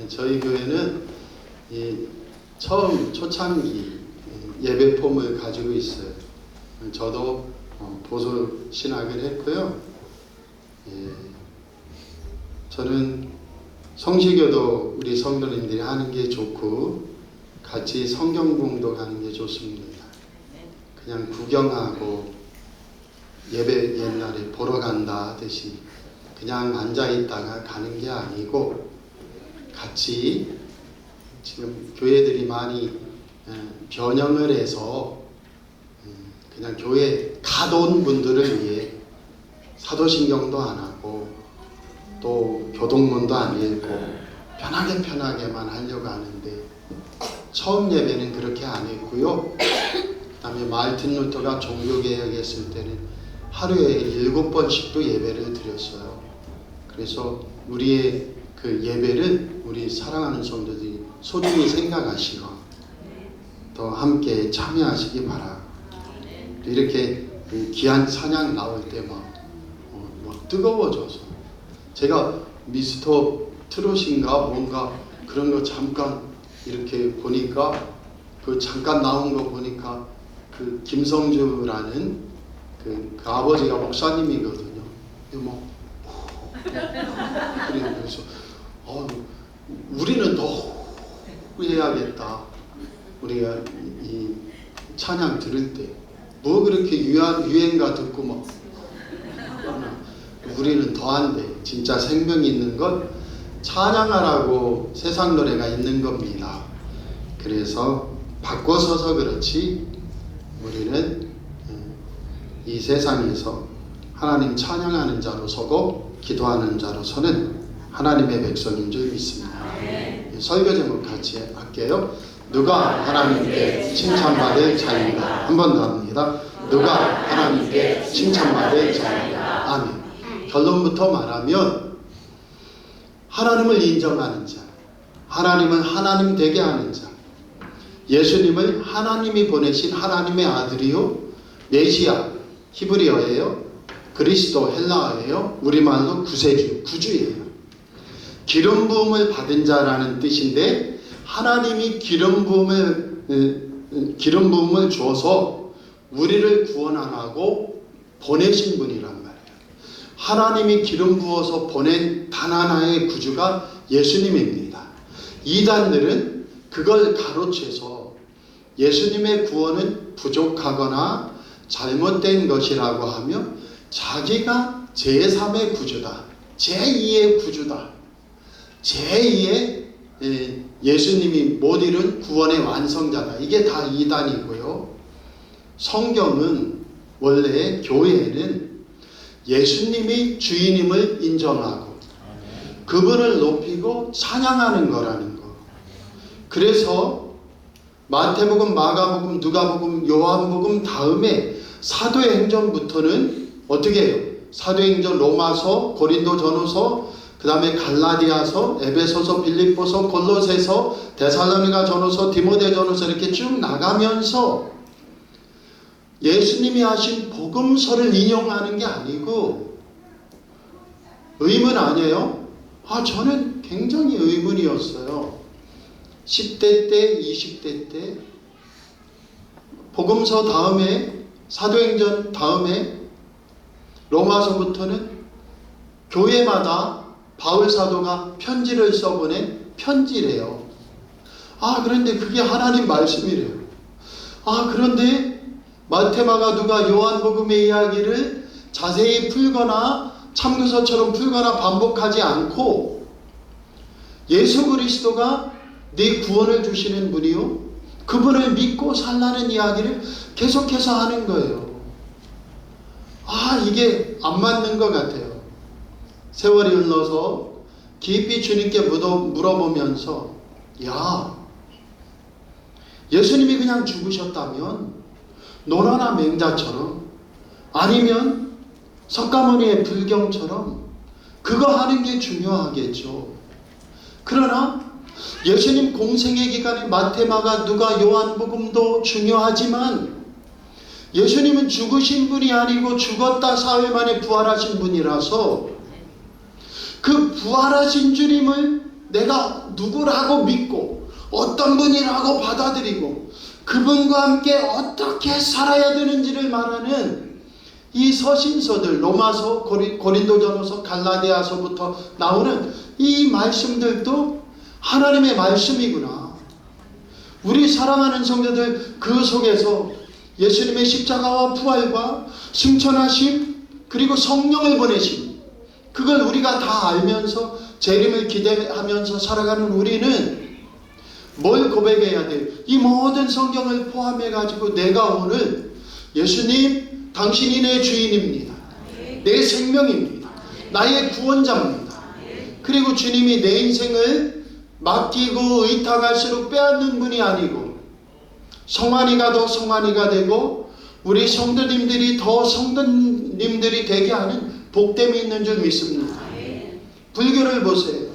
저희 교회는 처음 초창기 예배 폼을 가지고 있어요. 저도 보수 신학을 했고요. 저는 성시교도 우리 성도님들이 하는 게 좋고 같이 성경 공독하는 게 좋습니다. 그냥 구경하고 예배 옛날에 보러 간다 하듯이 그냥 앉아있다가 가는 게 아니고 같이 지금 교회들이 많이 변형을 해서 그냥 교회 가돈 분들을 위해 사도신경도 안 하고 또 교동문도 안 읽고 편하게만 하려고 하는데 처음 예배는 그렇게 안 했고요. 그 다음에 마르틴 루터가 종교개혁했을 때는 하루에 7번씩도 예배를 드렸어요. 그래서 우리의 그 예배를 우리 사랑하는 성도들이 소중히 생각하시고 또 함께 참여하시기 바랍니다. 이렇게 귀한 찬양 나올 때 막 뜨거워져서 제가 미스터 트롯인가 뭔가 그런 거 잠깐 이렇게 보니까 그 잠깐 나온 거 보니까 그 김성주라는 그 아버지가 목사님이거든요. 그래서 우리는 더 해야겠다. 우리가 이 찬양 들을 때 뭐 그렇게 유행가 듣고 막 우리는 더 안 돼. 진짜 생명이 있는 건 찬양하라고 세상 노래가 있는 겁니다. 그래서 바꿔서서 그렇지 우리는 이 세상에서 하나님 찬양하는 자로 서고 기도하는 자로 서는 하나님의 백성인 줄 믿습니다. 설교 제목 같이 할게요. 누가 하나님께 칭찬받을 자인가. 한 번 더 합니다. 누가 하나님께 칭찬받을 자인가. 아멘. 결론부터 말하면 하나님을 인정하는 자, 하나님을 하나님 되게 하는 자, 예수님을 하나님이 보내신 하나님의 아들이요 메시아 히브리어예요, 그리스도 헬라어예요, 우리말로 구주예요. 기름 부음을 받은 자라는 뜻인데 하나님이 기름 부음을 주어서 우리를 구원하라고 보내신 분이란 말이에요. 하나님이 기름 부어서 보낸 단 하나의 구주가 예수님입니다. 이단들은 그걸 가로채서 예수님의 구원은 부족하거나 잘못된 것이라고 하며 자기가 제3의 구주다, 제2의 구주다, 제2의 예수님이 못 이룬 구원의 완성자다. 이게 다 이단이고요. 성경은 원래 교회는 예수님이 주인임을 인정하고 그분을 높이고 찬양하는 거라는 거. 그래서 마태복음, 마가복음, 누가복음, 요한복음 다음에 사도행전부터는 어떻게 해요? 사도행전, 로마서, 고린도전후서, 그 다음에 갈라디아서, 에베소서, 빌립보서, 골로새서, 데살로니가 전후서, 디모데전후서 이렇게 쭉 나가면서 예수님이 하신 복음서를 인용하는 게 아니고 의문 아니에요? 저는 굉장히 의문이었어요. 10대 때, 20대 때 복음서 다음에 사도행전 다음에 로마서부터는 교회마다 바울 사도가 편지를 써보낸 편지래요. 그런데 그게 하나님 말씀이래요. 그런데 마태, 마가, 누가, 요한복음의 이야기를 자세히 풀거나 참고서처럼 풀거나 반복하지 않고 예수 그리스도가 내 구원을 주시는 분이요 그분을 믿고 살라는 이야기를 계속해서 하는 거예요. 이게 안 맞는 것 같아요. 세월이 흘러서 깊이 주님께 물어보면서 예수님이 그냥 죽으셨다면 노라나 맹자처럼 아니면 석가모니의 불경처럼 그거 하는 게 중요하겠죠. 그러나 예수님 공생의 기간에 마태, 마가, 누가, 요한복음도 중요하지만 예수님은 죽으신 분이 아니고 죽었다 사흘 만에 부활하신 분이라서 그 부활하신 주님을 내가 누구라고 믿고 어떤 분이라고 받아들이고 그분과 함께 어떻게 살아야 되는지를 말하는 이 서신서들, 로마서, 고린도전서, 갈라디아서부터 나오는 이 말씀들도 하나님의 말씀이구나. 우리 사랑하는 성도들, 그 속에서 예수님의 십자가와 부활과 승천하심, 그리고 성령을 보내심, 그걸 우리가 다 알면서 재림을 기대하면서 살아가는 우리는 뭘 고백해야 돼요? 이 모든 성경을 포함해 가지고 내가 오늘 예수님, 당신이 내 주인입니다. 내 생명입니다. 나의 구원자입니다. 그리고 주님이 내 인생을 맡기고 의탁할수록 빼앗는 분이 아니고 성환이가 더 성환이가 되고 우리 성도님들이 더 성도님들이 되게 하는 복됨이 있는 줄 믿습니다. 불교를 보세요.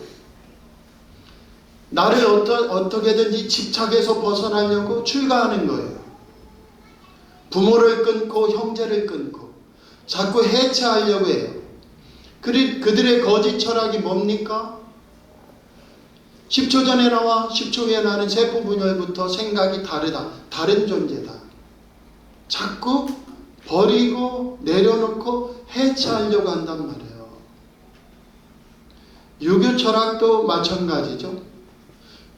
나를 어떻게든지 집착에서 벗어나려고 출가하는 거예요. 부모를 끊고 형제를 끊고 자꾸 해체하려고 해요. 그들의 거짓 철학이 뭡니까? 10초 전에 나와 10초 후에 나는 세포 분열부터 생각이 다르다. 다른 존재다. 자꾸 버리고 내려놓고 해체하려고 한단 말이에요. 유교 철학도 마찬가지죠.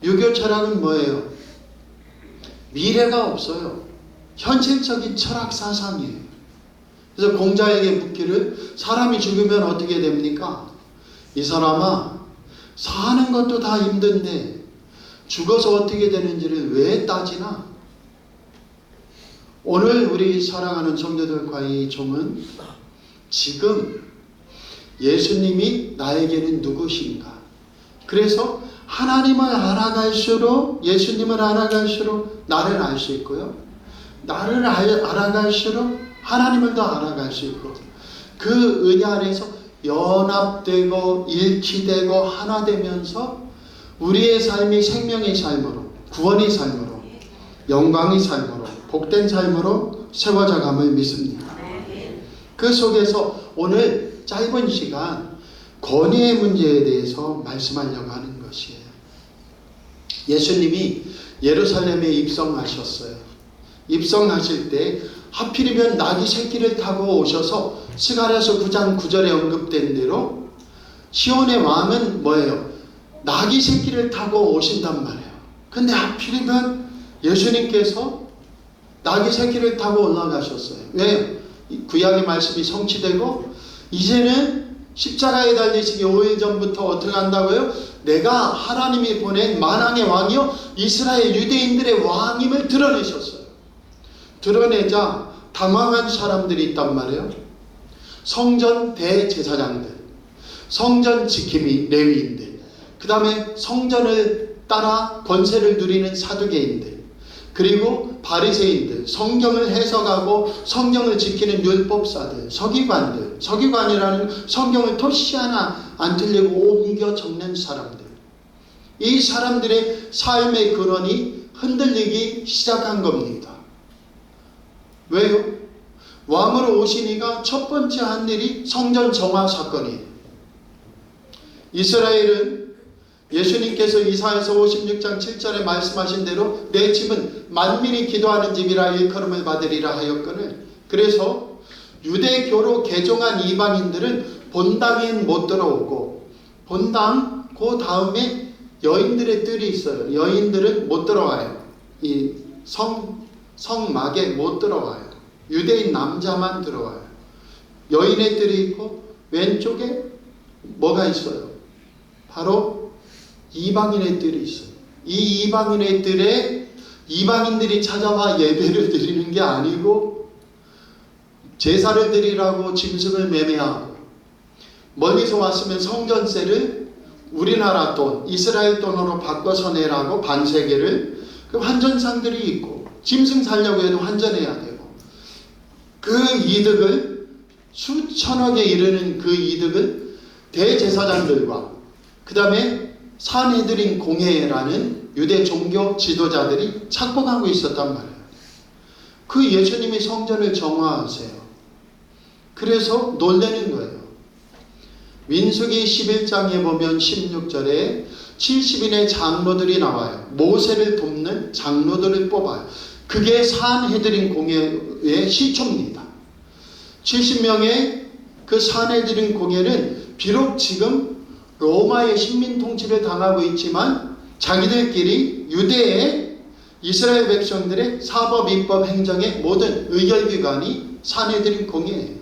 유교 철학은 뭐예요? 미래가 없어요. 현실적인 철학 사상이에요. 그래서 공자에게 묻기를 사람이 죽으면 어떻게 됩니까? 이 사람아, 사는 것도 다 힘든데 죽어서 어떻게 되는지를 왜 따지나? 오늘 우리 사랑하는 성도들과 이 종은 지금 예수님이 나에게는 누구신가? 그래서 하나님을 알아갈수록, 예수님을 알아갈수록 나를 알 수 있고요. 나를 알아갈수록 하나님을 더 알아갈 수 있고, 그 은혜 안에서 연합되고 일치되고 하나 되면서 우리의 삶이 생명의 삶으로, 구원의 삶으로, 영광의 삶으로, 복된 삶으로 세워져 감을 믿습니다. 그 속에서 오늘 짧은 시간 권위의 문제에 대해서 말씀하려고 하는 것이에요. 예수님이 예루살렘에 입성하셨어요. 입성하실 때 하필이면 나귀 새끼를 타고 오셔서 스가랴서 9장 9절에 언급된 대로 시온의 왕은 뭐예요? 나귀 새끼를 타고 오신단 말이에요. 근데 하필이면 예수님께서 나귀 새끼를 타고 올라가셨어요. 왜? 구약의 말씀이 성취되고 이제는 십자가에 달리시기 5일 전부터 어떻게 한다고요? 내가 하나님이 보낸 만왕의 왕이요 이스라엘 유대인들의 왕임을 드러내셨어요. 드러내자 당황한 사람들이 있단 말이에요. 성전 대제사장들, 성전 지킴이 레위인들, 그 다음에 성전을 따라 권세를 누리는 사두개인들, 그리고 바리새인들, 성경을 해석하고 성경을 지키는 율법사들, 서기관들, 서기관이라는 성경을 토시 하나 안 틀리고 옮겨 적는 사람들, 이 사람들의 삶의 근원이 흔들리기 시작한 겁니다. 왜요? 왕으로 오시니까 첫 번째 한 일이 성전 정화 사건이에요. 이스라엘은 예수님께서 이사야서 56장 7절에 말씀하신 대로 내 집은 만민이 기도하는 집이라 일컬음을 받으리라 하였거늘, 그래서 유대교로 개종한 이방인들은 본당엔 못 들어오고, 본당 그 다음에 여인들의 뜰이 있어요. 여인들은 못 들어와요. 이 성막에 못 들어와요. 유대인 남자만 들어와요. 여인의 뜰이 있고 왼쪽에 뭐가 있어요? 바로 이방인의 뜰이 있어요. 이 이방인의 뜰에 이방인들이 찾아와 예배를 드리는 게 아니고 제사를 드리라고 짐승을 매매하고, 멀리서 왔으면 성전세를 우리나라 돈, 이스라엘 돈으로 바꿔서 내라고 반세계를, 그 환전상들이 있고 짐승 살려고 해도 환전해야 되고, 그 이득을 수천억에 이르는 그 이득을 대제사장들과 그 다음에 산헤드린 공회라는 유대 종교 지도자들이 착복하고 있었단 말이에요. 그 예수님이 성전을 정화하세요. 그래서 놀라는 거예요. 민수기 11장에 보면 16절에 70인의 장로들이 나와요. 모세를 돕는 장로들을 뽑아요. 그게 산헤드린 공회의 시초입니다. 70명의 그 산헤드린 공회는 비록 지금 로마의 식민 통치를 당하고 있지만 자기들끼리 유대의 이스라엘 백성들의 사법, 입법, 행정의 모든 의결기관이 산헤드린 공회예요.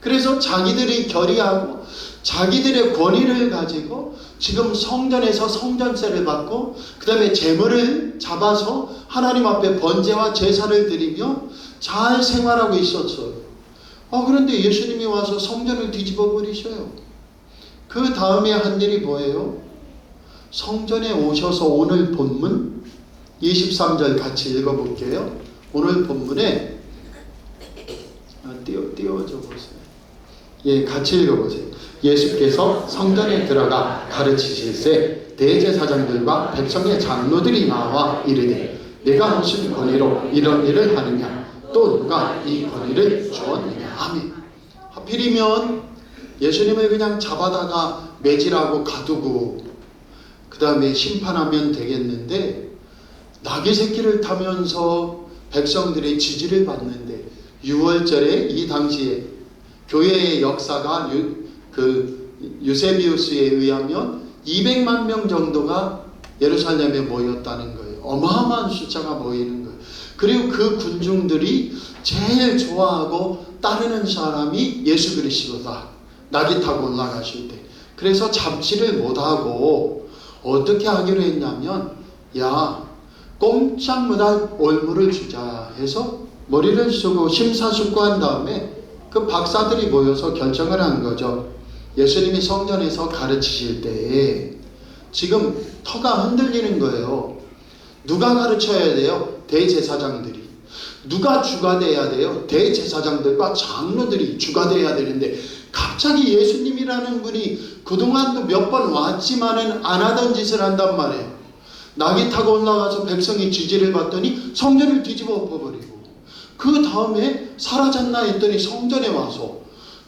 그래서 자기들이 결의하고 자기들의 권위를 가지고 지금 성전에서 성전세를 받고 그 다음에 재물을 잡아서 하나님 앞에 번제와 제사를 드리며 잘 생활하고 있었어요. 그런데 예수님이 와서 성전을 뒤집어 버리셔요. 그 다음에 한 일이 뭐예요? 성전에 오셔서 오늘 본문 23절 같이 읽어볼게요. 오늘 본문에 띄워줘 보세요. 예, 같이 읽어보세요. 예수께서 성전에 들어가 가르치실새 대제사장들과 백성의 장로들이 나와 이르되 내가 무슨 권위로 이런 일을 하느냐 또 누가 이 권위를 주었느냐 아멘. 하필이면 예수님을 그냥 잡아다가 매질하고 가두고 그 다음에 심판하면 되겠는데 나귀 새끼를 타면서 백성들의 지지를 받는데 6월절에 이 당시에 교회의 역사가 유세비우스에 의하면 200만 명 정도가 예루살렘에 모였다는 거예요. 어마어마한 숫자가 모이는 거예요. 그리고 그 군중들이 제일 좋아하고 따르는 사람이 예수 그리스도다. 나귀 타고 올라가실 때. 그래서 잡지를 못하고 어떻게 하기로 했냐면 야 꼼짝 못할 올무를 주자 해서 머리를 쓰고 심사숙고한 다음에 그 박사들이 모여서 결정을 한 거죠. 예수님이 성전에서 가르치실 때에 지금 터가 흔들리는 거예요. 누가 가르쳐야 돼요? 대제사장들이. 누가 주가 돼야 돼요? 대제사장들과 장로들이 주가 돼야 되는데 갑자기 예수님이라는 분이 그동안도 몇 번 왔지만은 안 하던 짓을 한단 말이에요. 나귀 타고 올라가서 백성이 지지를 받더니 성전을 뒤집어 엎어버리고 그 다음에 사라졌나 했더니 성전에 와서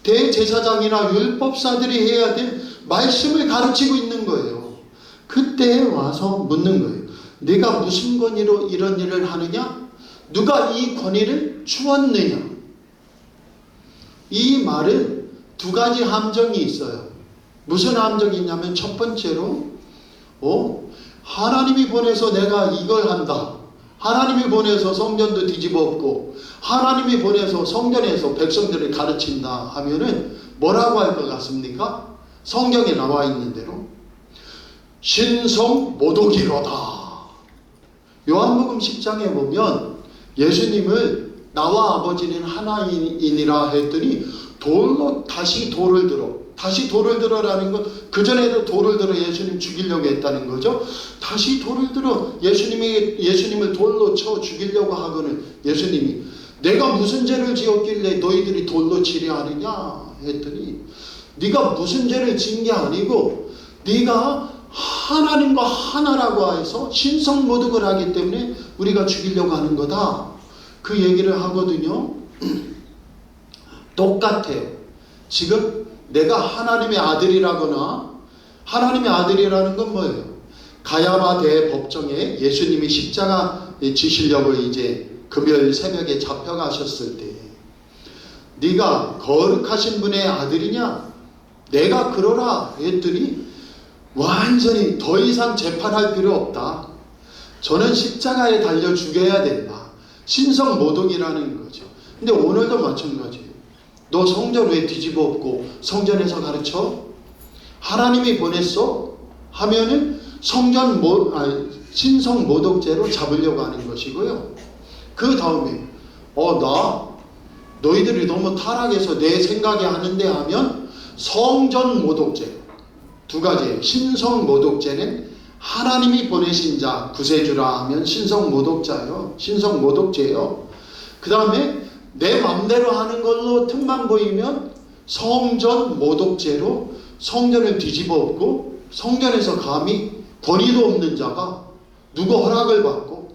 대제사장이나 율법사들이 해야 될 말씀을 가르치고 있는 거예요. 그때 와서 묻는 거예요. 네가 무슨 권위로 이런 일을 하느냐? 누가 이 권위를 주었느냐? 이 말은 두 가지 함정이 있어요. 무슨 함정이 있냐면 첫 번째로 하나님이 보내서 내가 이걸 한다. 하나님이 보내서 성전도 뒤집어 엎고 하나님이 보내서 성전에서 백성들을 가르친다 하면은 뭐라고 할 것 같습니까? 성경에 나와 있는 대로 신성모독이로다. 요한복음 10장에 보면 예수님을 나와 아버지는 하나이니라 했더니 돌로 다시 돌을 들어라는 건 그전에도 돌을 들어 예수님 죽이려고 했다는 거죠. 다시 돌을 들어 예수님을 돌로 쳐 죽이려고 하고는 예수님이 내가 무슨 죄를 지었길래 너희들이 돌로 치려 하느냐 했더니 네가 무슨 죄를 지은 게 아니고 네가 하나님과 하나라고 해서 신성모독을 하기 때문에 우리가 죽이려고 하는 거다. 그 얘기를 하거든요. 똑같아요. 지금 내가 하나님의 아들이라거나 하나님의 아들이라는 건 뭐예요? 가야바 대법정에 예수님이 십자가 지시려고 이제 금요일 새벽에 잡혀가셨을 때 네가 거룩하신 분의 아들이냐? 내가 그러라 했더니 완전히 더 이상 재판할 필요 없다. 저는 십자가에 달려 죽여야 된다. 신성모독이라는 거죠. 근데 오늘도 마찬가지예요. 너 성전 왜 뒤집어 엎고 성전에서 가르쳐? 하나님이 보냈어? 하면은 신성모독죄로 잡으려고 하는 것이고요. 그 다음에 너희들이 너무 타락해서 내 생각이 하는데 하면 성전모독죄. 두 가지예요. 신성모독죄는 하나님이 보내신 자 구세주라 하면 신성모독죄예요. 그 다음에 내 맘대로 하는 걸로 틈만 보이면 성전모독죄로 성전을 뒤집어 엎고 성전에서 감히 권위도 없는 자가 누구 허락을 받고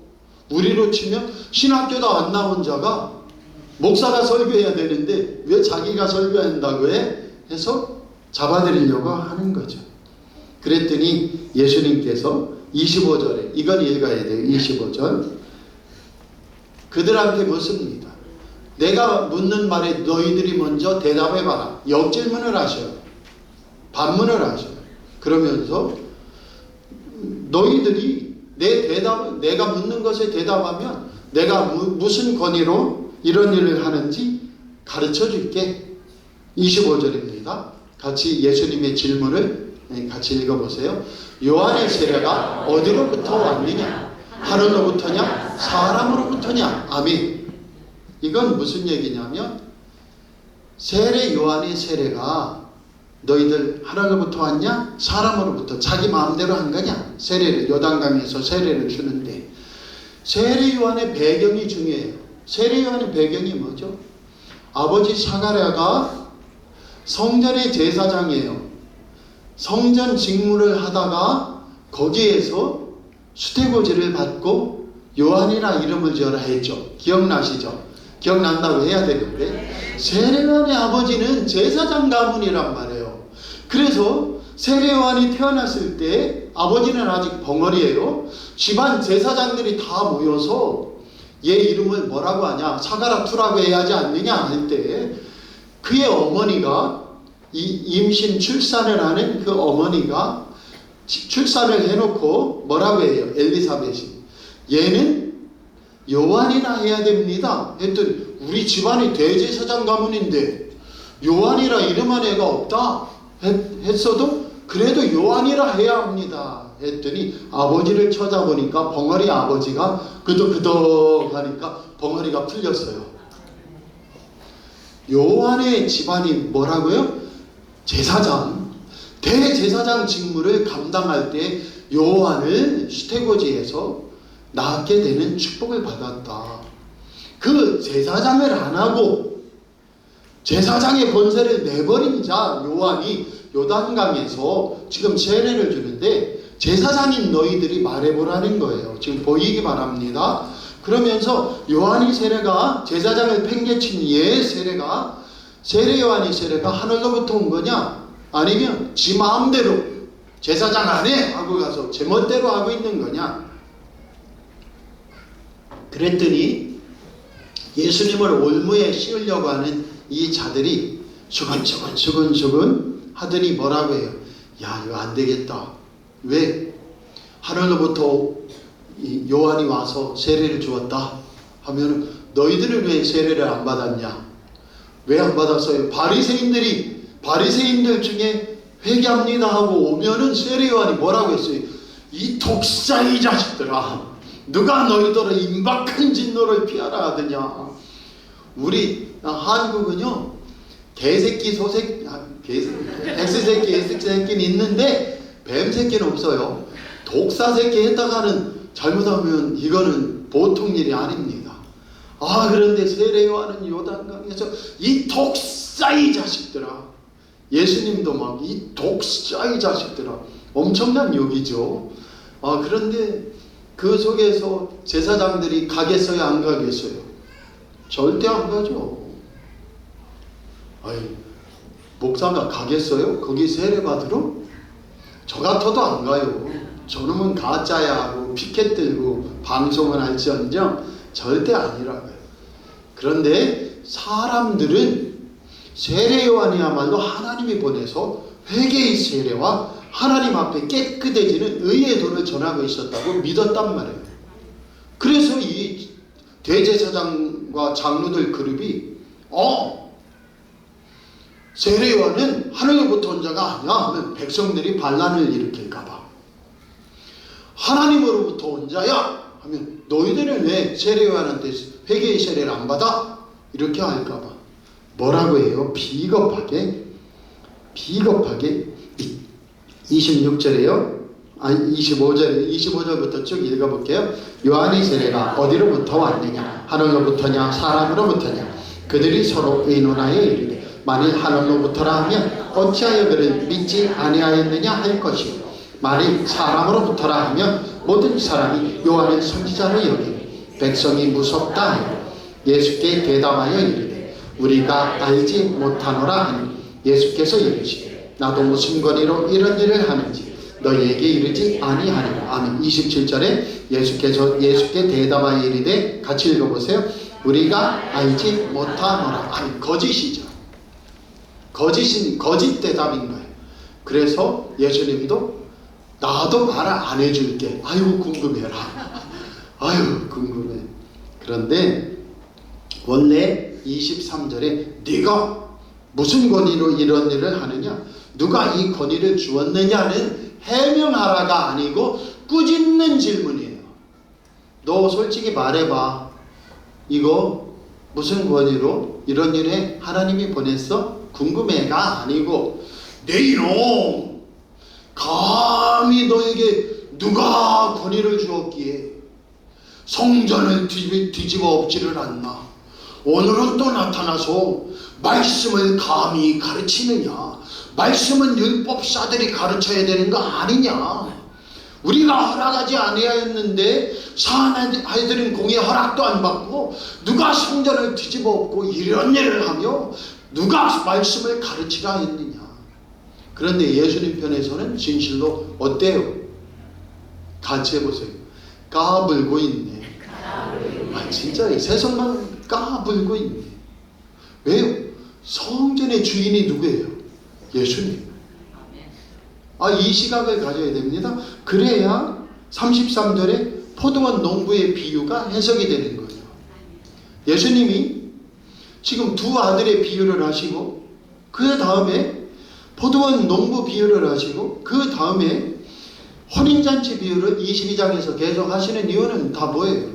우리로 치면 신학교도 안 나온 자가 목사가 설교해야 되는데 왜 자기가 설교한다고 해? 해서 잡아들이려고 하는 거죠. 그랬더니 예수님께서 25절에 이건 읽어야 돼요. 25절 그들한테 묻습니다. 내가 묻는 말에 너희들이 먼저 대답해봐라. 역질문을 하셔요. 반문을 하셔요. 그러면서 너희들이 내가 묻는 것에 대답하면 내가 무슨 권위로 이런 일을 하는지 가르쳐 줄게. 25절입니다. 같이 예수님의 질문을 같이 읽어보세요. 요한의 세례가 어디로부터 왔느냐? 하늘로부터냐? 사람으로부터냐? 아멘. 이건 무슨 얘기냐면 세례 요한의 세례가 너희들 하늘로부터 왔냐? 사람으로부터 자기 마음대로 한 거냐? 세례를 요단강에서 세례를 주는데 세례 요한의 배경이 중요해요. 세례 요한의 배경이 뭐죠? 아버지 사가랴가 성전의 제사장이에요. 성전 직무를 하다가 거기에서 수태고지를 받고 요한이라 이름을 지어라 했죠. 기억나시죠? 기억난다고 해야 되는데 세례 요한의 아버지는 제사장 가문이란 말이에요. 그래서 세례 요한이 태어났을 때 아버지는 아직 벙어리예요. 집안 제사장들이 다 모여서 얘 이름을 뭐라고 하냐? 사가랴투라고 해야 하지 않느냐 할 때 그의 어머니가 임신 출산을 하는 그 어머니가 출산을 해놓고 뭐라고 해요? 엘리사벳이 얘는 요한이라 해야 됩니다 했더니 우리 집안이 대제사장 가문인데 요한이라 이름한 애가 없다 했어도 그래도 요한이라 해야 합니다 했더니 아버지를 찾아보니까 벙어리 아버지가 그덕그덕 하니까 벙어리가 풀렸어요. 요한의 집안이 뭐라고요? 제사장, 대제사장 직무를 감당할 때 요한을 수태고지에서 낳게 되는 축복을 받았다. 그 제사장을 안 하고 제사장의 권세를 내버린 자 요한이 요단강에서 지금 세례를 주는데 제사장인 너희들이 말해보라는 거예요. 지금 보이기 바랍니다. 그러면서 요한이 세례가 제사장을 팽개친 얘 세례가 세례 요한이 세례가 하늘로부터 온 거냐? 아니면 지 마음대로 제사장 안 해! 하고 가서 제 멋대로 하고 있는 거냐? 그랬더니 예수님을 올무에 씌우려고 하는 이 자들이 수근수근 하더니 뭐라고 해요? 야, 이거 안 되겠다. 왜? 하늘로부터 요한이 와서 세례를 주었다 하면 너희들은 왜 세례를 안 받았냐? 왜 안 받았어요? 바리새인들 중에 회개합니다 하고 오면은 세례 요한이 뭐라고 했어요? 이 독사의 자식들아, 누가 너희들을 임박한 진노를 피하라 하더냐? 우리 한국은요 개새끼 소새끼 X새끼 X새끼는 있는데 뱀새끼는 없어요. 독사새끼 했다가는 잘못하면 이거는 보통 일이 아닙니다. 그런데 세례 요한은 요단강에서 이 독사의 자식들아, 예수님도 막 이 독사의 자식들아 엄청난 욕이죠. 그런데 그 속에서 제사장들이 가겠어요? 안 가겠어요? 절대 안 가죠. 목사가 가겠어요? 거기 세례 받으러? 저 같아도 안 가요. 저놈은 가짜야 하고 피켓 들고 방송을 할지언정 절대 아니라고요. 그런데 사람들은 세례 요한이야말로 하나님이 보내서 회개의 세례와 하나님 앞에 깨끗해지는 의의 도를 전하고 있었다고 믿었단 말이에요. 그래서 이 대제사장과 장로들 그룹이 세례 요한은 하늘로부터 온 자가 아니야 하면 백성들이 반란을 일으킬까봐, 하나님으로부터 온 자야 하면 너희들은 왜 세례 요한한테 회개의 세례를 안 받아? 이렇게 할까봐 뭐라고 해요? 비겁하게 26절에요. 25절부터 쭉 읽어볼게요. 요한의 세례가 어디로부터 왔느냐? 하늘로부터냐? 사람으로부터냐? 그들이 서로 의논하여 이르되 만일 하늘로부터라 하면 어찌하여 그를 믿지 아니하였느냐 할 것이요, 만일 사람으로부터라 하면 모든 사람이 요한을 선지자로 여기니 백성이 무섭다 하여 예수께 대답하여 이르되 우리가 알지 못하노라 하니 예수께서 이르시되 나도 무슨 권위로 이런 일을 하는지 너희에게 이르지 아니하리라. 아멘. 27절에 예수께 대답하여 이르되, 같이 읽어보세요. 우리가 알지 못하노라. 아멘. 거짓이죠. 거짓 대답인 거예요. 그래서 예수님도 나도 말 안 해줄게. 아유 궁금해라. 아유 궁금해. 그런데 원래 23절에 네가 무슨 권위로 이런 일을 하느냐, 누가 이 권위를 주었느냐는 해명하라가 아니고 꾸짖는 질문이에요. 너 솔직히 말해봐. 이거 무슨 권위로 이런 일에 하나님이 보냈어? 궁금해가 아니고, 내 이놈, 감히 너에게 누가 권위를 주었기에 성전을 뒤집어 엎지를 않나? 오늘은 또 나타나서 말씀을 감히 가르치느냐? 말씀은 율법사들이 가르쳐야 되는 거 아니냐? 우리가 허락하지 아니하였는데 사나이들은 공의 허락도 안 받고 누가 성전을 뒤집어 엎고 이런 일을 하며 누가 말씀을 가르치라 했느냐? 그런데 예수님 편에서는 진실로 어때요? 같이 해보세요. 까불고 있네. 아, 진짜 세상만 까불고 있네. 왜요? 성전의 주인이 누구예요? 예수님. 아, 이 시각을 가져야 됩니다. 그래야 33절에 포도원 농부의 비유가 해석이 되는 거예요. 예수님이 지금 두 아들의 비유를 하시고, 그 다음에 포도원 농부 비유를 하시고, 그 다음에 혼인잔치 비유를 22장에서 계속 하시는 이유는 다 뭐예요?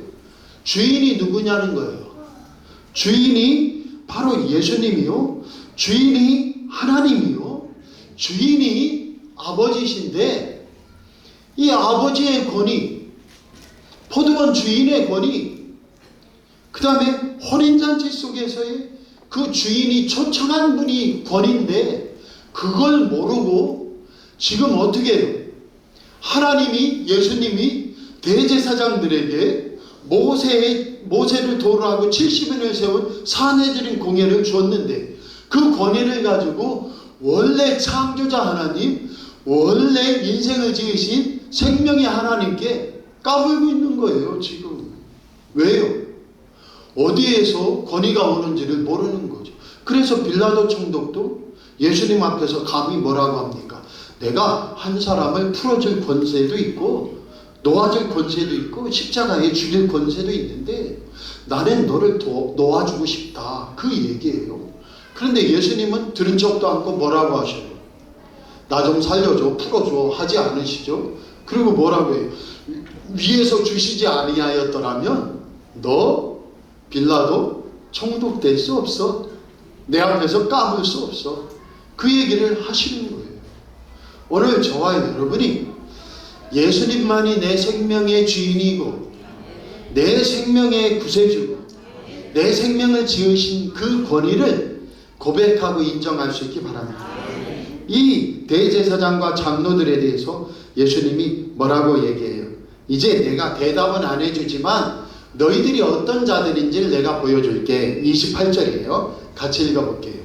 주인이 누구냐는 거예요. 주인이 바로 예수님이요, 주인이 하나님이요, 주인이 아버지신데, 이 아버지의 권위, 포도원 주인의 권위, 그 다음에 혼인잔치 속에서의 그 주인이 초청한 분이 권위인데, 그걸 모르고 지금 어떻게 해요? 하나님이, 예수님이 대제사장들에게 모세를 도루하고 70인을 세운 산헤드린 공예를 주었는데, 그 권위를 가지고 원래 창조자 하나님, 원래 인생을 지으신 생명의 하나님께 까불고 있는 거예요 지금. 왜요? 어디에서 권위가 오는지를 모르는 거죠. 그래서 빌라도 총독도 예수님 앞에서 감히 뭐라고 합니까? 내가 한 사람을 풀어줄 권세도 있고 놓아줄 권세도 있고 십자가에 죽일 권세도 있는데 나는 너를 놓아주고 싶다, 그 얘기예요. 그런데 예수님은 들은 척도 않고 뭐라고 하셔요? 나 좀 살려줘, 풀어줘 하지 않으시죠? 그리고 뭐라고 해요? 위에서 주시지 아니하였더라면 너 빌라도 총독 될 수 없어. 내 앞에서 까불 수 없어. 그 얘기를 하시는 거예요. 오늘 저와 여러분이 예수님만이 내 생명의 주인이고 내 생명의 구세주고 내 생명을 지으신 그 권위를 고백하고 인정할 수 있기 바랍니다. 이 대제사장과 장로들에 대해서 예수님이 뭐라고 얘기해요? 이제 내가 대답은 안 해주지만 너희들이 어떤 자들인지를 내가 보여줄게. 28절이에요. 같이 읽어볼게요.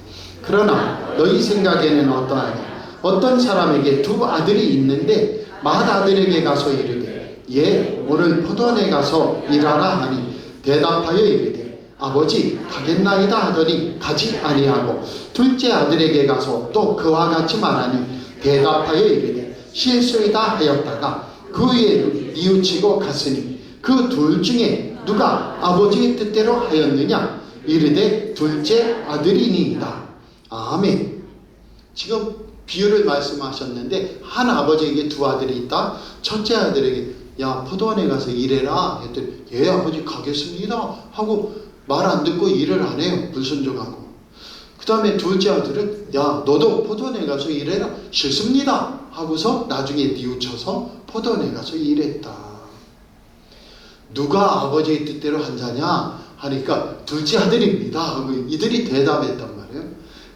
그러나 너희 생각에는 어떠하냐? 어떤 사람에게 두 아들이 있는데 맏아들에게 가서 이르되 예, 오늘 포도원에 가서 일하라 하니 대답하여 이르되 아버지 가겠나이다 하더니 가지 아니하고 둘째 아들에게 가서 또 그와 같이 말하니 대답하여 이르되 실수이다 하였다가 그 후에 뉘우치고 갔으니 그 둘 중에 누가 아버지의 뜻대로 하였느냐? 이르되 둘째 아들이니이다. 아멘. 지금 비유를 말씀하셨는데 한 아버지에게 두 아들이 있다. 첫째 아들에게 야 포도원에 가서 일해라 했더니 예 아버지 가겠습니다 하고 말 안 듣고 일을 안 해요. 불순종하고. 그 다음에 둘째 아들은 야 너도 포도원에 가서 일해라. 싫습니다 하고서 나중에 뉘우쳐서 포도원에 가서 일했다. 누가 아버지의 뜻대로 한 자냐 하니까 둘째 아들입니다 하고 이들이 대답했단 말이에요.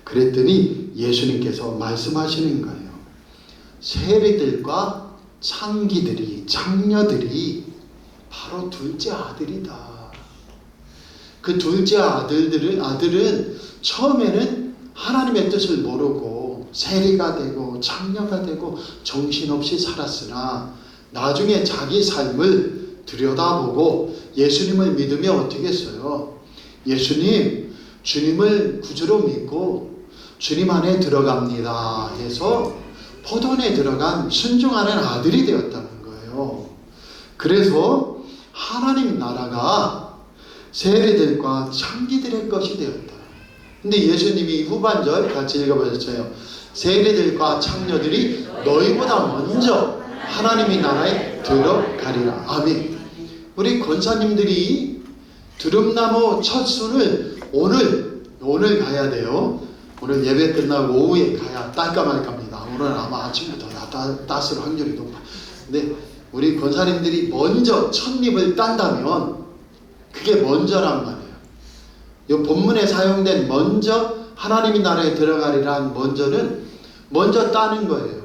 그랬더니 예수님께서 말씀하시는 거예요. 세리들과 창녀들이 바로 둘째 아들이다. 그 둘째 아들은 처음에는 하나님의 뜻을 모르고 세리가 되고 창녀가 되고 정신없이 살았으나 나중에 자기 삶을 들여다보고 예수님을 믿으며 어떻게 했어요? 예수님, 주님을 구주로 믿고 주님 안에 들어갑니다 해서 포도원에 들어간 순종하는 아들이 되었다는 거예요. 그래서 하나님 나라가 세리들과 창기들의 것이 되었다. 근데 예수님이 후반절 같이 읽어보셨어요. 세리들과 창녀들이 너희보다 먼저 하나님의 나라에 들어가리라. 아멘. 우리 권사님들이 두릅나무 첫 순을 오늘 가야 돼요. 오늘 예배 끝나고 오후에 가야 딸까 말까입니다. 오늘 아마 아침부터 땄을 확률이 높아. 근데 우리 권사님들이 먼저 첫 잎을 딴다면 그게 먼저란 말이에요. 이 본문에 사용된 먼저 하나님의 나라에 들어가리란 먼저는 먼저 따는 거예요.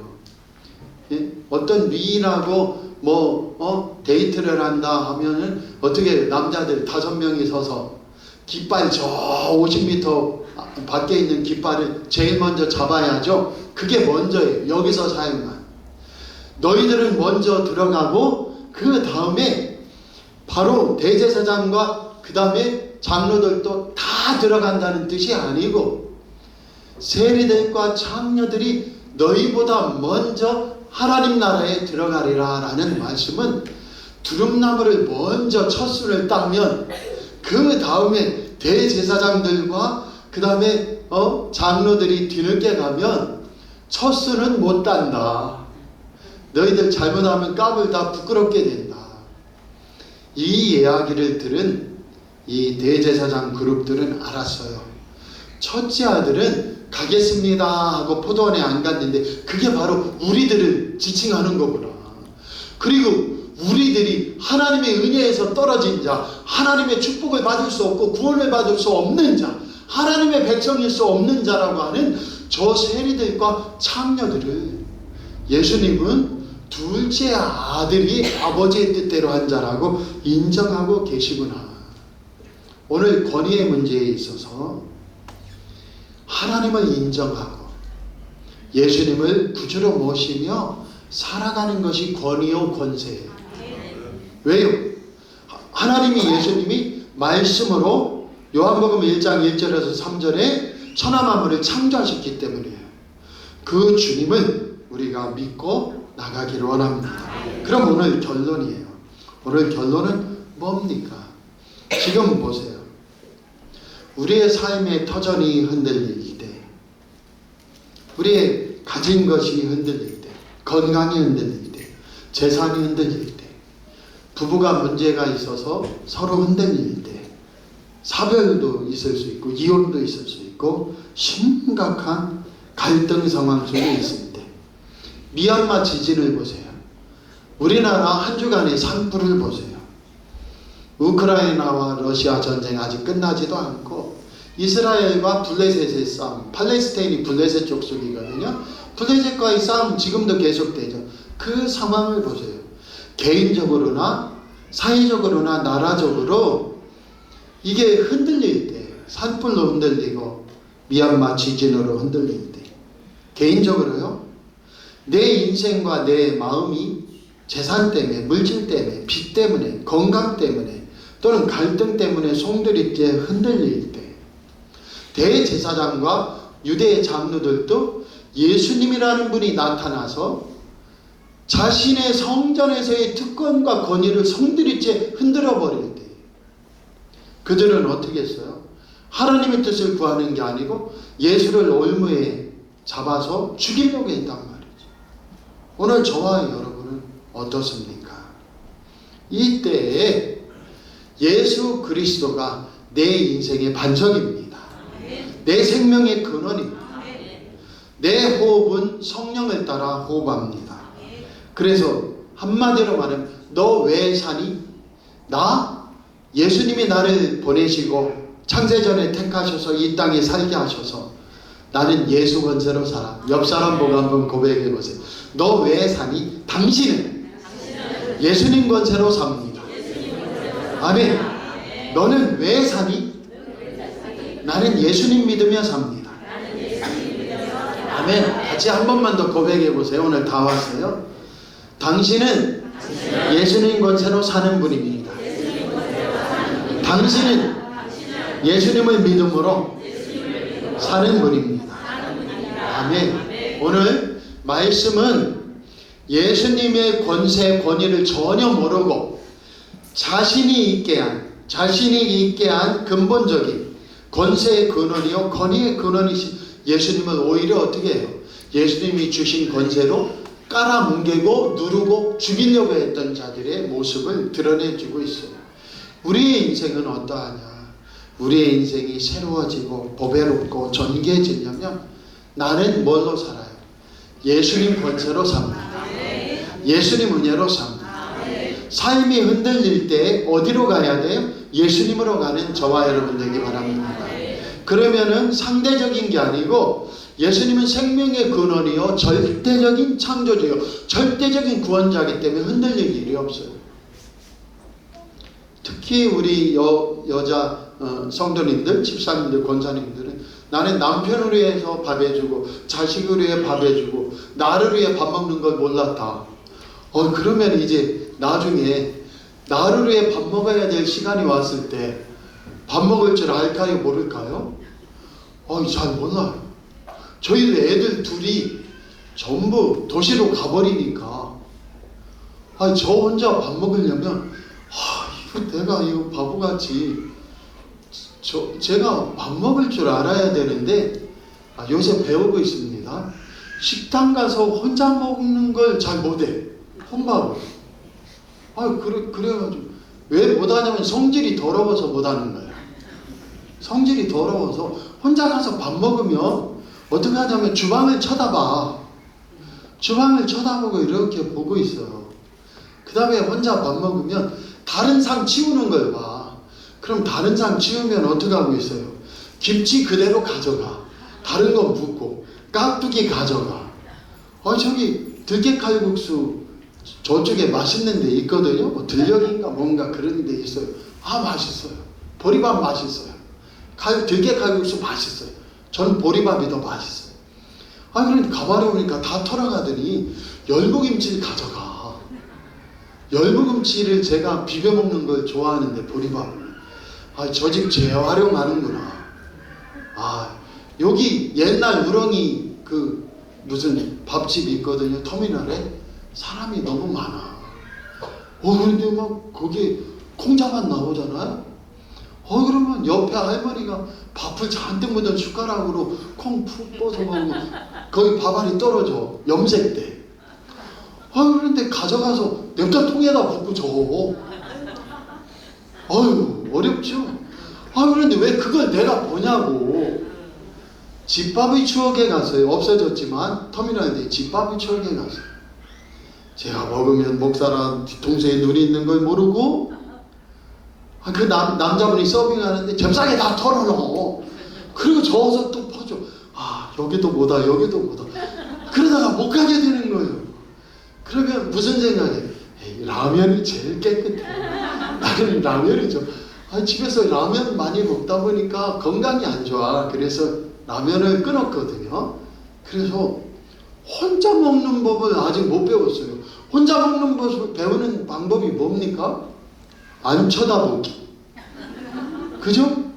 예? 어떤 미인하고 데이트를 한다 하면은 어떻게 남자들 5명이 서서 깃발 저 50m 밖에 있는 깃발을 제일 먼저 잡아야죠. 그게 먼저예요. 여기서 사용한. 너희들은 먼저 들어가고 그 다음에 바로 대제사장과 그 다음에 장로들도 다 들어간다는 뜻이 아니고 세리들과 창녀들이 너희보다 먼저 하나님 나라에 들어가리라 라는 말씀은 두릅나무를 먼저 첫 순을 따면 그 다음에 대제사장들과 그 다음에 장로들이 뒤늦게 가면 첫 순은 못 딴다. 너희들 잘못하면 까불다 부끄럽게 된다. 이 이야기를 들은 이 대제사장 그룹들은 알았어요. 첫째 아들은 가겠습니다 하고 포도원에 안 갔는데 그게 바로 우리들을 지칭하는 거구나. 그리고 우리들이 하나님의 은혜에서 떨어진 자, 하나님의 축복을 받을 수 없고 구원을 받을 수 없는 자, 하나님의 백성일 수 없는 자라고 하는 저 세리들과 창녀들을 예수님은 둘째 아들이 아버지의 뜻대로 한 자라고 인정하고 계시구나. 오늘 권위의 문제에 있어서 하나님을 인정하고 예수님을 구주로 모시며 살아가는 것이 권위요 권세예요. 왜요? 하나님이 예수님이 말씀으로 요한복음 1장 1절에서 3절에 천하 만물을 창조하셨기 때문이에요. 그 주님을 우리가 믿고 나가기를 원합니다. 그럼 오늘 결론이에요. 오늘 결론은 뭡니까? 지금 보세요. 우리의 삶의 터전이 흔들릴 때, 우리의 가진 것이 흔들릴 때, 건강이 흔들릴 때, 재산이 흔들릴 때, 부부가 문제가 있어서 서로 흔들릴 때, 사별도 있을 수 있고 이혼도 있을 수 있고 심각한 갈등 상황 속에 있을 때, 미얀마 지진을 보세요. 우리나라 한 주간의 산불을 보세요. 우크라이나와 러시아 전쟁 아직 끝나지도 않고 이스라엘과 블레셋의 싸움, 팔레스타인이 블레셋 족속이거든요. 블레셋과의 싸움 지금도 계속되죠. 그 상황을 보세요. 개인적으로나 사회적으로나 나라적으로 이게 흔들릴 때, 산불로 흔들리고 미얀마 지진으로 흔들릴 때, 개인적으로요, 내 인생과 내 마음이 재산 때문에, 물질 때문에, 빚 때문에, 건강 때문에 또는 갈등 때문에 송두리째 흔들릴 때, 대제사장과 유대의 장로들도 예수님이라는 분이 나타나서 자신의 성전에서의 특권과 권위를 송두리째 흔들어 버릴 때 그들은 어떻게 했어요? 하나님의 뜻을 구하는 게 아니고 예수를 올무에 잡아서 죽이려고 했단 말이죠. 오늘 저와 여러분은 어떻습니까? 이때에 예수 그리스도가 내 인생의 반석입니다. 내 생명의 근원입니다. 내 호흡은 성령을 따라 호흡합니다. 그래서 한마디로 말하면 너 왜 사니? 예수님이 나를 보내시고 창세전에 택하셔서 이 땅에 살게 하셔서 나는 예수 권세로 살아. 옆 사람 보고 한번 고백해 보세요. 너 왜 사니? 당신은 예수님 권세로 삽니다. 아멘. 너는 왜 사니? 나는 예수님 믿으며 삽니다. 아멘. 아멘. 같이 한 번만 더 고백해 보세요. 오늘 다 왔어요. 당신은 예수님 권세로 사는 분입니다. 당신은 예수님을 믿음으로 사는 분입니다. 아멘. 오늘 말씀은 예수님의 권세, 권위를 전혀 모르고 자신이 있게 한 근본적인 권세의 근원이요 권위의 근원이신 예수님을 오히려 어떻게 해요? 예수님이 주신 권세로 깔아뭉개고 누르고 죽이려고 했던 자들의 모습을 드러내주고 있어요. 우리의 인생은 어떠하냐? 우리의 인생이 새로워지고 보배롭고 존귀해지려면 나는 뭘로 살아요? 예수님 권세로 삽니다. 예수님 은혜로 삽니다. 삶이 흔들릴 때 어디로 가야 돼요? 예수님으로 가는 저와 여러분 되기 바랍니다. 그러면은 상대적인 게 아니고 예수님은 생명의 근원이요 절대적인 창조주요 절대적인 구원자이기 때문에 흔들릴 일이 없어요. 특히 우리 여자 성도님들, 집사님들, 권사님들은 나는 남편을 위해서 밥 해주고 자식을 위해 밥 해주고 나를 위해 밥 먹는 걸 몰랐다. 그러면 이제 나중에 나를 위해 밥 먹어야 될 시간이 왔을 때 밥 먹을 줄 알까요? 모를까요? 잘 몰라요. 저희 애들 둘이 전부 도시로 가버리니까 저 혼자 밥 먹으려면 내가 이거 바보같이 제가 밥 먹을 줄 알아야 되는데 요새 배우고 있습니다. 식당 가서 혼자 먹는 걸 잘 못해. 혼밥을. 그래가지고 왜 못하냐면 성질이 더러워서 못하는 거예요. 성질이 더러워서 혼자 가서 밥 먹으면 어떻게 하냐면 주방을 쳐다봐. 주방을 쳐다보고 이렇게 보고 있어요. 그 다음에 혼자 밥 먹으면 다른 상 치우는 걸 봐. 그럼 다른 상 치우면 어떻게 하고 있어요? 김치 그대로 가져가. 다른 거 묻고 깍두기 가져가. 저기 들깨칼국수 저쪽에 맛있는 데 있거든요. 뭐 들녘인가 뭔가 그런 데 있어요. 맛있어요. 보리밥 맛있어요. 들깨칼국수 맛있어요. 전 보리밥이 더 맛있어요. 그런데 가만히 오니까 다 털어가더니 열무김치를 가져가. 열무김치를 제가 비벼 먹는 걸 좋아하는데 보리밥을. 저 집 재활용하는구나. 여기 옛날 우렁이 무슨 밥집이 있거든요. 터미널에. 사람이 너무 많아. 근데 막 거기 콩자반 나오잖아요. 그러면 옆에 할머니가 밥을 잔뜩 묻은 숟가락으로 콩 푹 뻗어 먹고 거기 밥알이 떨어져. 염색돼. 그런데 가져가서 냅다 통에다 붓고 줘. 어렵죠? 그런데 왜 그걸 내가 보냐고. 집밥의 추억에 갔어요. 없어졌지만 터미널에 집밥의 추억에 갔어요. 제가 먹으면 목사랑 뒤통수에 눈이 있는 걸 모르고 그 남자분이 서빙하는데 잽싸게 다 털어넣어. 그리고 저어서 또 퍼줘. 여기도 뭐다 여기도 뭐다. 그러다가 못 가게 되는 거예요. 그러면 무슨 생각이에요? 라면이 제일 깨끗해. 나는 라면이죠. 집에서 라면 많이 먹다 보니까 건강이 안 좋아. 그래서 라면을 끊었거든요. 그래서 혼자 먹는 법을 아직 못 배웠어요. 혼자 먹는 법을 배우는 방법이 뭡니까? 안 쳐다보기. 그죠?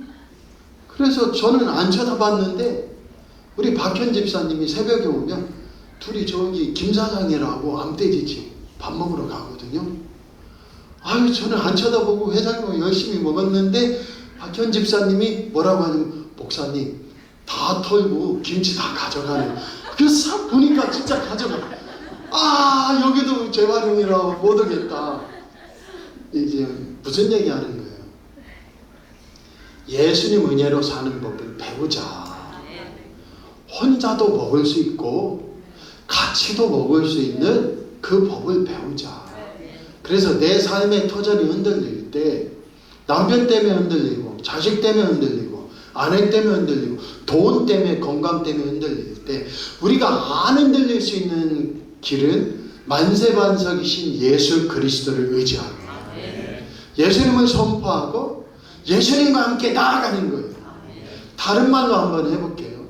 그래서 저는 안 쳐다봤는데 우리 박현 집사님이 새벽에 오면 둘이 저기 김사장이라고 암돼지집 밥 먹으러 가거든요. 저는 안 쳐다보고 회장님 열심히 먹었는데 박현 집사님이 뭐라고 하냐면 목사님 다 털고 김치 다 가져가네. 그래서 싹 보니까 진짜 가져가. 여기도 재활용이라고 못 오겠다. 이제 무슨 얘기 하는 거예요? 예수님 은혜로 사는 법을 배우자. 혼자도 먹을 수 있고 같이도 먹을 수 있는 그 법을 배우자. 그래서 내 삶의 터전이 흔들릴 때 남편 때문에 흔들리고 자식 때문에 흔들리고 아내 때문에 흔들리고 돈 때문에 건강 때문에 흔들릴 때 우리가 안 흔들릴 수 있는 길은 만세반석이신 예수 그리스도를 의지하고 예수님을 선포하고 예수님과 함께 나아가는 거예요. 다른 말로 한번 해볼게요.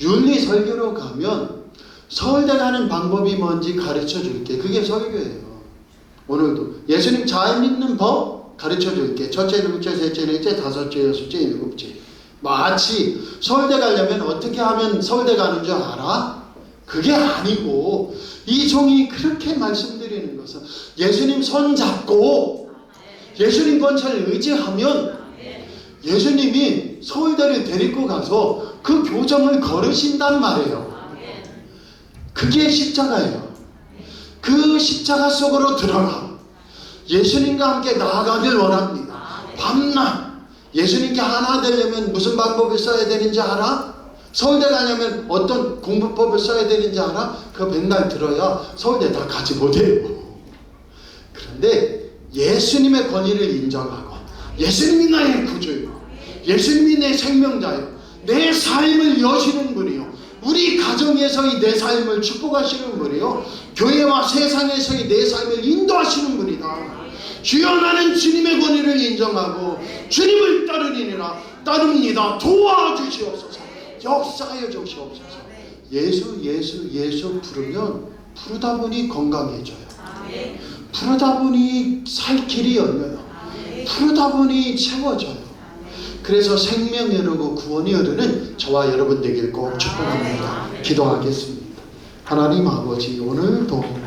윤리 설교로 가면 서울대 가는 방법이 뭔지 가르쳐 줄게. 그게 설교예요. 오늘도 예수님 잘 믿는 법 가르쳐 줄게. 첫째, 둘째, 셋째, 넷째, 다섯째, 여섯째, 일곱째. 마치 서울대 가려면 어떻게 하면 서울대 가는 줄 알아? 그게 아니고 이 종이 그렇게 말씀드리는 것은 예수님 손 잡고 예수님 권세를 의지하면 예수님이 서울대를 데리고 가서 그 교정을 걸으신단 말이에요. 그게 십자가예요. 그 십자가 속으로 들어가 예수님과 함께 나아가길 원합니다. 밤낮 예수님께 하나 되려면 무슨 방법을 써야 되는지 알아? 서울대 가려면 어떤 공부법을 써야 되는지 알아? 그거 맨날 들어야 서울대 다 가지 못해요. 그런데 예수님의 권위를 인정하고 예수님이 나의 구주요, 예수님이 내 생명자요, 내 삶을 여시는 분이요, 우리 가정에서의 내 삶을 축복하시는 분이요, 교회와 세상에서의 내 삶을 인도하시는 분이다. 주여 나는 주님의 권위를 인정하고 주님을 따릅니다. 도와주시옵소서. 역사하여 주시옵소서. 예수 부르면 부르다 보니 건강해져요. 부르다 보니 살 길이 열려요. 부르다 보니 채워져요. 그래서 생명이 흐르고 구원이 흐르는 저와 여러분 되길 꼭 축복합니다. 기도하겠습니다. 하나님 아버지, 오늘도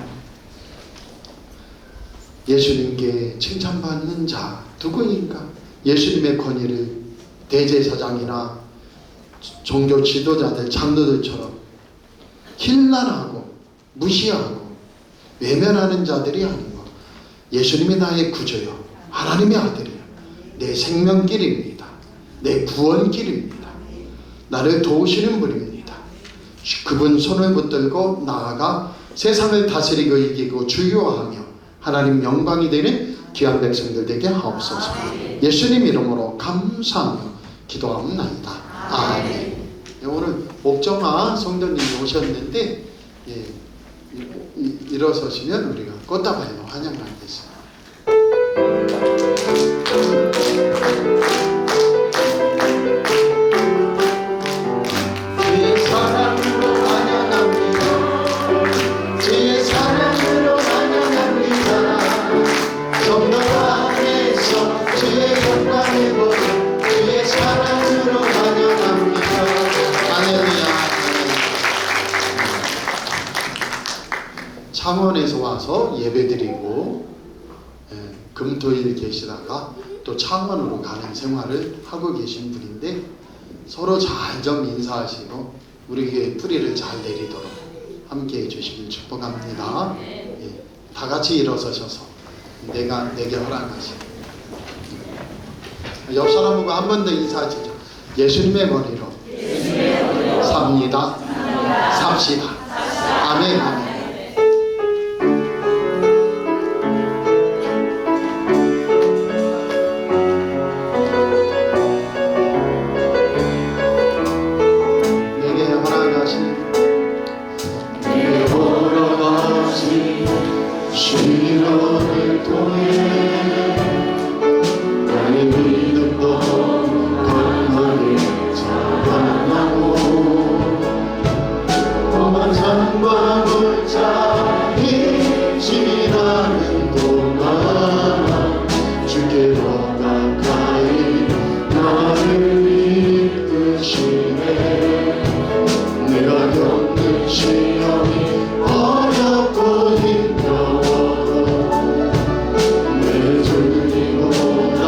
예수님께 칭찬받는 자 누구인가? 예수님의 권위를 대제사장이나 종교 지도자들, 장로들처럼 힐난하고 무시하고 외면하는 자들이 아니고 예수님이 나의 구주요, 하나님의 아들이요, 내 생명길입니다. 내 구원길입니다. 나를 도우시는 분입니다. 그분 손을 붙들고 나아가 세상을 다스리고 이기고 주요하며 하나님 영광이 되는 귀한 백성들 되게 하옵소서. 예수님 이름으로 감사하며 기도하옵나이다. 아멘. 오늘 옥정아 성도님이 오셨는데 일어서시면 우리가 꽃다발로 환영하겠습니다. 주의 사랑으로 환영합니다. 주의 사랑으로 환영합니다. 성도 안에서 주의 영광을 보여 주의 사랑으로 환영합니다. 할렐루야. 창원에서 와서 예배드리고 금토일 계시다가 또 창원으로 가는 생활을 하고 계신 분인데 서로 잘 좀 인사하시고 우리에게 뿌리를 잘 내리도록 함께 해주시길 축복합니다. 다 같이 일어서셔서 내가 내게 허락하시고 옆 사람하고 한 번 더 인사하시죠. 예수님의 머리로 삽니다. 삽시다. 아멘. 아멘. 시련을 통해 나의 믿음도 건강히 자라나고 험한 산과 골짜기 지나는 동안 주께로 가까이 나를 이끄시네. 내가 겪는 시험이 어렵고 힘겨워도 내 주님보다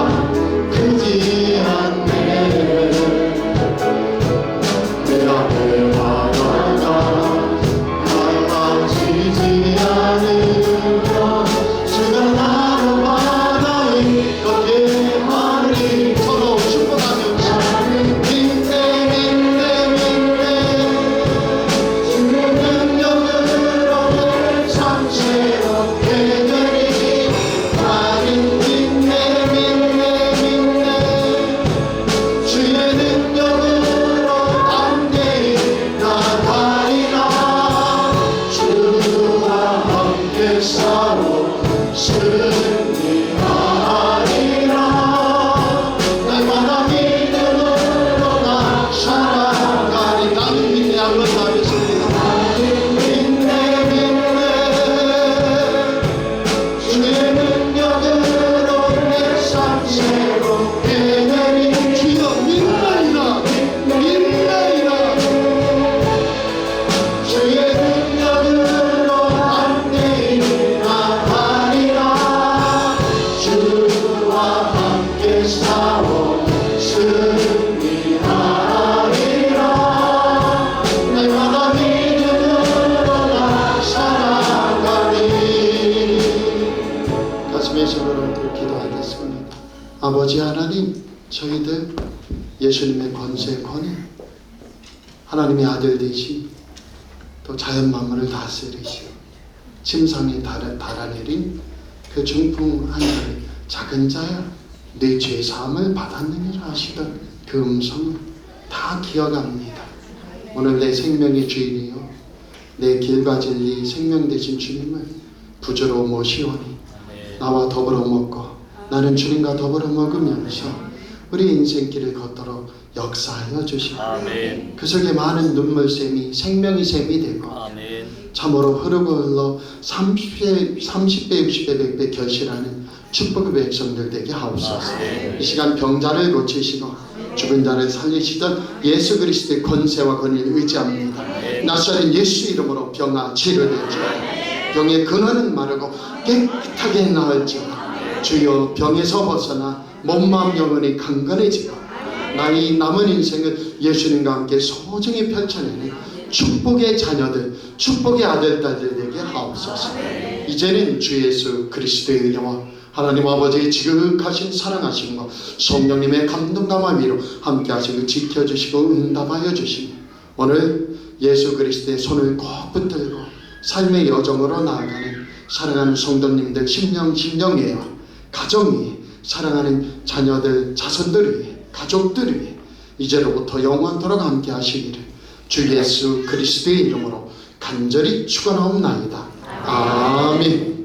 크지 않네. 내 앞에 바다가 갈라지지 않으며 주가 나로 바다에 걷게 하리. 서로 축복하면서 날마다 믿음으로 나 살아가리. 나는 믿네. 예수로 기도하겠습니다. 아버지 하나님, 저희들 예수님의 권세 권위, 하나님의 아들 되신 또 자연 만물을 다스리시고 침상에 달아내린 그 중풍 환자의 작은 자야 내 죄사함을 받았느니라 하시던 그 음성을 다 기억합니다. 오늘 내 생명의 주인이요 내 길과 진리 생명 되신 주님을 부주로 모시오니 나와 더불어 먹고 나는 주님과 더불어 먹으면서 우리 인생길을 걷도록 역사하여 주시고 그 속에 많은 눈물샘이 생명의 샘이 되고 참으로 흐르고 흘러 30배, 60배, 100배 결실하는 축복의 백성들 되게 하옵소서. 이 시간 병자를 고치시고 죽은 자를 살리시던 예수 그리스도의 권세와 권위를 의지합니다. 나사렛 예수 이름으로 병아 치료되죠. 병의 근원은 마르고 깨끗하게 나을지어다. 주여 병에서 벗어나 몸 마음 영혼이 강건해지고 나의 남은 인생을 예수님과 함께 소중히 펼쳐내는 축복의 자녀들, 축복의 아들, 딸들 되게 하옵소서. 이제는 주 예수 그리스도의 은혜와 하나님 아버지의 지극하신 사랑하심과 성령님의 감동감화 위로 함께 하시고 지켜주시고 응답하여 주시니 오늘 예수 그리스도의 손을 꼭 붙들고 삶의 여정으로 나아가는 사랑하는 성도님들 심령위에와 가정 위에 사랑하는 자녀들, 자손들 위에, 가족들 위에 이제로부터 영원토록 함께 하시기를 주 예수 그리스도의 이름으로 간절히 축원하옵나이다. 아멘.